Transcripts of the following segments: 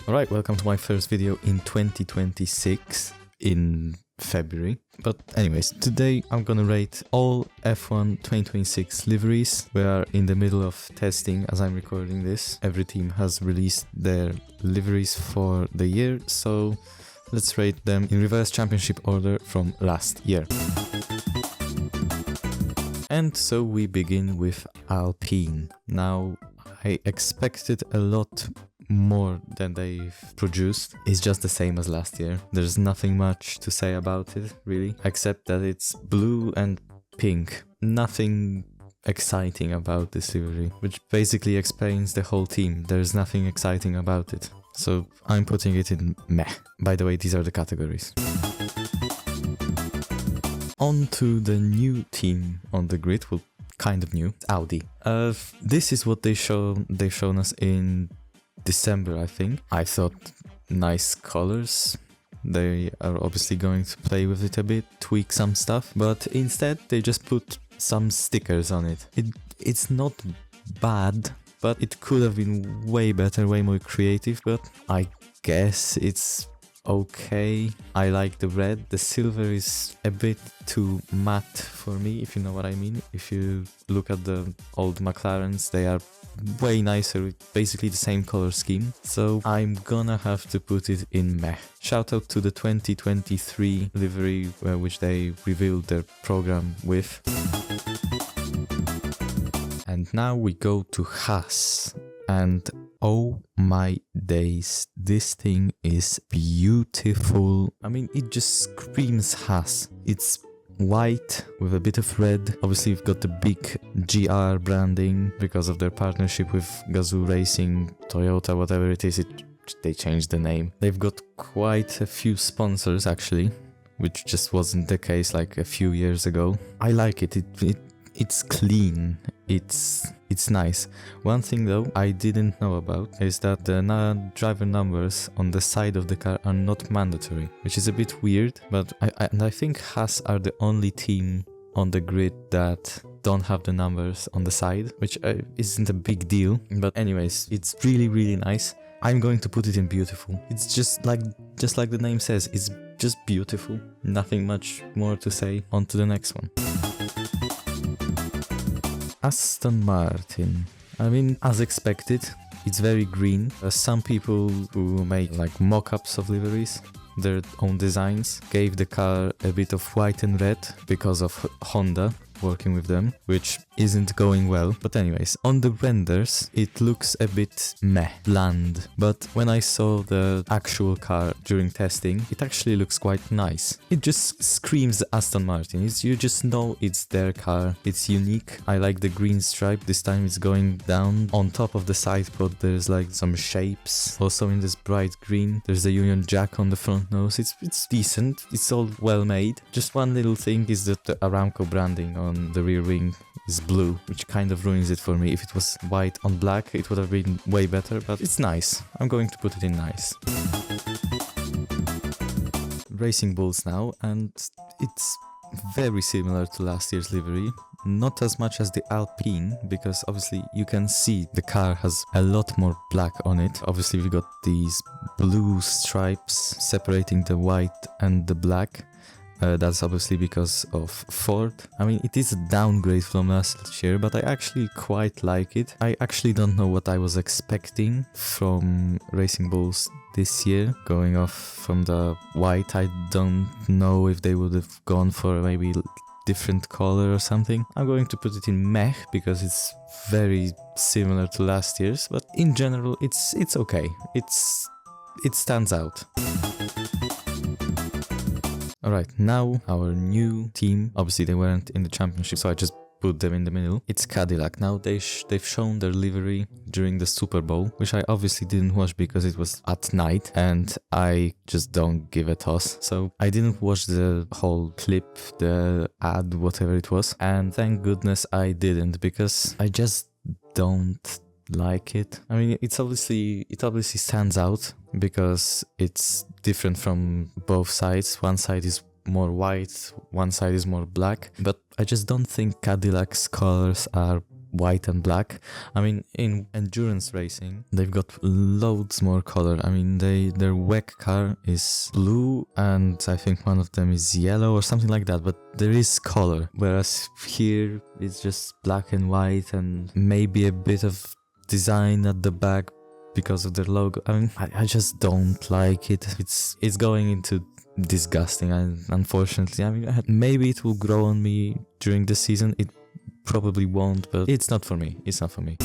Alright, welcome to my first video in 2026 in February. But anyways, today I'm gonna rate all F1 2026 liveries. We are in the middle of testing as I'm recording this. Every team has released their liveries for the year, so let's rate them in reverse championship order from last year. And so we begin with Alpine. Now, I expected a lot more than they've produced. It's just the same as last year. There's nothing much to say about it, really, except that it's blue and pink. Nothing exciting about this livery, which basically explains the whole team. There's nothing exciting about it. So I'm putting it in meh. By the way, these are the categories. On to the new team on the grid. Well, kind of new. Audi. This is what they've shown us in December, I think. I thought nice colors. They are obviously going to play with it a bit, tweak some stuff, but instead they just put some stickers on it. It's not bad, but it could have been way better, way more creative, but I guess it's okay. I like the red. The silver is a bit too matte for me, if you know what I mean. If you look at the old McLarens, they are way nicer with basically the same color scheme. So I'm gonna have to put it in meh. Shout out to the 2023 livery, which they revealed their program with. And now we go to Haas. And oh my days, this thing is beautiful. I mean, it just screams Haas. It's white with a bit of red. Obviously, you've got the big GR branding because of their partnership with Gazoo Racing, Toyota, whatever it is. They changed the name. They've got quite a few sponsors, actually, which just wasn't the case like a few years ago. I like it. It's clean. It's nice. One thing though I didn't know about is that the driver numbers on the side of the car are not mandatory, which is a bit weird, but I think Haas are the only team on the grid that don't have the numbers on the side, which isn't a big deal. But anyways, it's really nice. I'm going to put it in beautiful. It's just like the name says, it's just beautiful. Nothing much more to say. On to the next one. Aston Martin. I mean, as expected, it's very green. Some people who make like mock-ups of liveries, their own designs, gave the car a bit of white and red because of Honda working with them, which isn't going well. But anyways, on the renders, it looks a bit meh, bland. But when I saw the actual car during testing, it actually looks quite nice. It just screams Aston Martin. You just know it's their car. It's unique. I like the green stripe. This time it's going down. On top of the side pod, there's like some shapes. Also in this bright green, there's the Union Jack on the front nose. It's decent. It's all well made. Just one little thing is that the Aramco branding on the rear wing is blue, which kind of ruins it for me. If it was white on black, it would have been way better, but it's nice. I'm going to put it in nice. Racing Bulls now, and it's very similar to last year's livery. Not as much as the Alpine, because obviously you can see the car has a lot more black on it. Obviously we got these blue stripes separating the white and the black. That's obviously because of Ford. I mean, it is a downgrade from last year, but I actually quite like it. I actually don't know what I was expecting from Racing Bulls this year. Going off from the white, I don't know if they would have gone for maybe different color or something. I'm going to put it in meh because it's very similar to last year's, but in general, it's okay. It stands out. Alright, now our new team. Obviously they weren't in the championship, so I just put them in the middle. It's Cadillac. Now they've shown their livery during the Super Bowl, which I obviously didn't watch because it was at night and I just don't give a toss. So I didn't watch the whole clip, the ad, whatever it was. And thank goodness I didn't, because I just don't like it. I mean, it obviously stands out because it's different from both sides. One side is more white, one side is more black, but I just don't think Cadillac's colors are white and black. I mean, in endurance racing, they've got loads more color. I mean, their WEC car is blue, and I think one of them is yellow or something like that, but there is color. Whereas here, it's just black and white and maybe a bit of design at the back because of their logo. I mean, I just don't like it. It's going into disgusting, and unfortunately, I mean, maybe it will grow on me during the season. It probably won't, but it's not for me. It's not for me.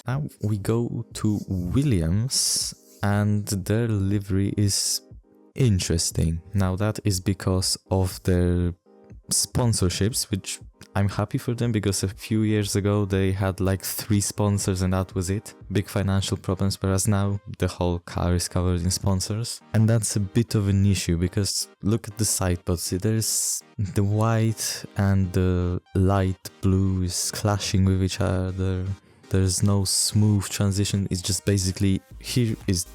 Now we go to Williams, and their livery is interesting. Now that is because of their sponsorships, which I'm happy for them, because a few years ago they had like 3 sponsors and that was it. Big financial problems, whereas now the whole car is covered in sponsors. And that's a bit of an issue, because look at the side pods. There's the white and the light blue is clashing with each other. There's no smooth transition. It's just basically, here is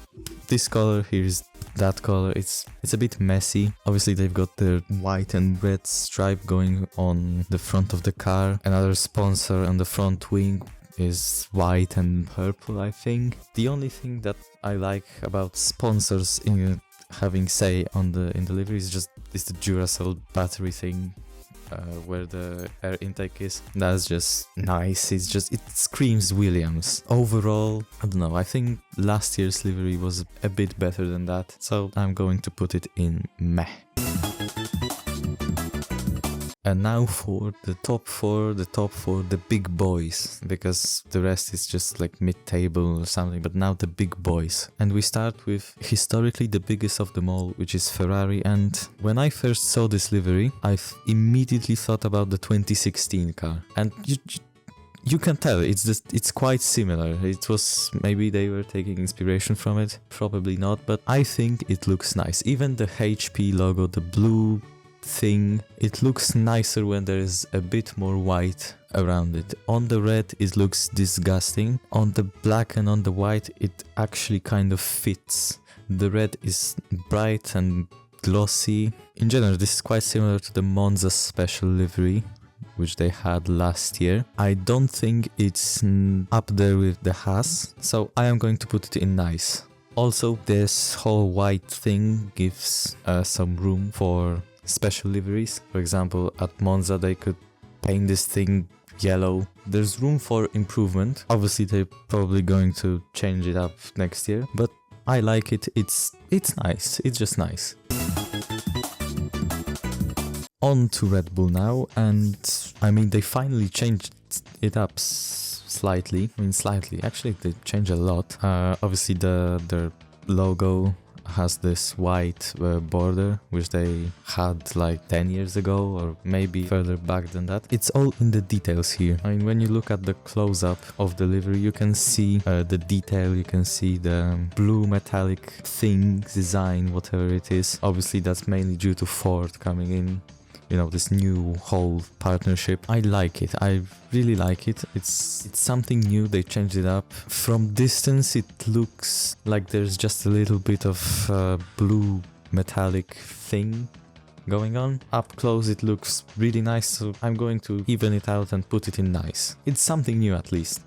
this color, here is that color. It's a bit messy. Obviously they've got the white and red stripe going on the front of the car. Another sponsor on the front wing is white and purple, I think. The only thing that I like about sponsors in having say in the livery is the Duracell battery thing. Where the air intake is. That's just nice. It screams Williams. Overall, I don't know, I think last year's livery was a bit better than that, so I'm going to put it in meh. And now for the top four, the big boys, because the rest is just like mid-table or something, but now the big boys. And we start with historically the biggest of them all, which is Ferrari. And when I first saw this livery, I immediately thought about the 2016 car. And you can tell it's quite similar. It was, maybe they were taking inspiration from it, probably not, but I think it looks nice. Even the HP logo, the blue thing, it looks nicer when there is a bit more white around it. On the red it looks disgusting. On the black and on the white it actually kind of fits. The red is bright and glossy. In general, this is quite similar to the Monza special livery which they had last year. I don't think it's up there with the Haas, so I am going to put it in nice. Also, this whole white thing gives some room for special liveries. For example, at Monza they could paint this thing yellow. There's room for improvement. Obviously they're probably going to change it up next year, but I like it. It's nice. It's just nice. On to Red Bull now, and I mean they finally changed it up slightly. I mean slightly. Actually they changed a lot. Obviously their logo has this white border, which they had like 10 years ago or maybe further back than that. It's all in the details here. I mean, when you look at the close-up of the livery, you can see the detail, you can see the blue metallic thing, design, whatever it is. Obviously that's mainly due to Ford coming in, you know, this new whole partnership. I like it. I really like it. It's something new. They changed it up. From distance it looks like there's just a little bit of blue metallic thing going on. Up close it looks really nice, so I'm going to even it out and put it in nice. It's something new at least.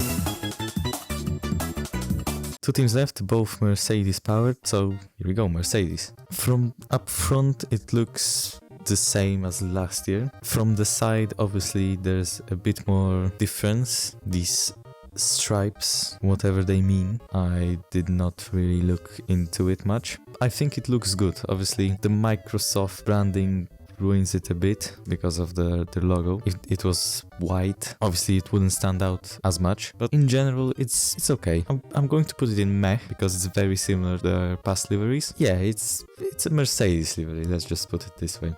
2 teams left, both Mercedes powered, so here we go, Mercedes. From up front it looks the same as last year. From the side, obviously there's a bit more difference. These stripes, whatever they mean, I did not really look into it much. I think it looks good. Obviously the Microsoft branding ruins it a bit because of the logo. If it was white, obviously it wouldn't stand out as much, but in general it's okay. I'm going to put it in meh because it's very similar to the past liveries. Yeah, it's a Mercedes livery, let's just put it this way.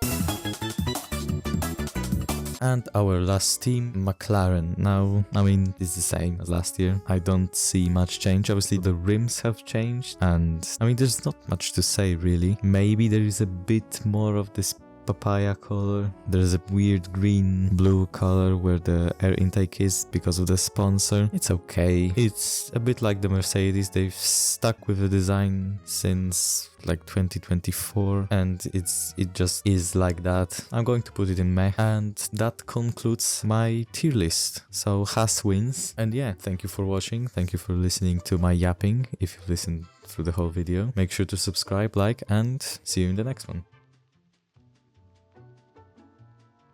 And our last team, McLaren. Now, I mean, it's the same as last year. I don't see much change. Obviously, the rims have changed, and I mean, there's not much to say really. Maybe there is a bit more of this papaya color. There's a weird green-blue color where the air intake is because of the sponsor. It's okay. It's a bit like the Mercedes. They've stuck with the design since like 2024 and it just is like that. I'm going to put it in meh, and that concludes my tier list. So Haas wins, and yeah, thank you for watching, thank you for listening to my yapping. If you listened through the whole video, make sure to subscribe, like, and see you in the next one.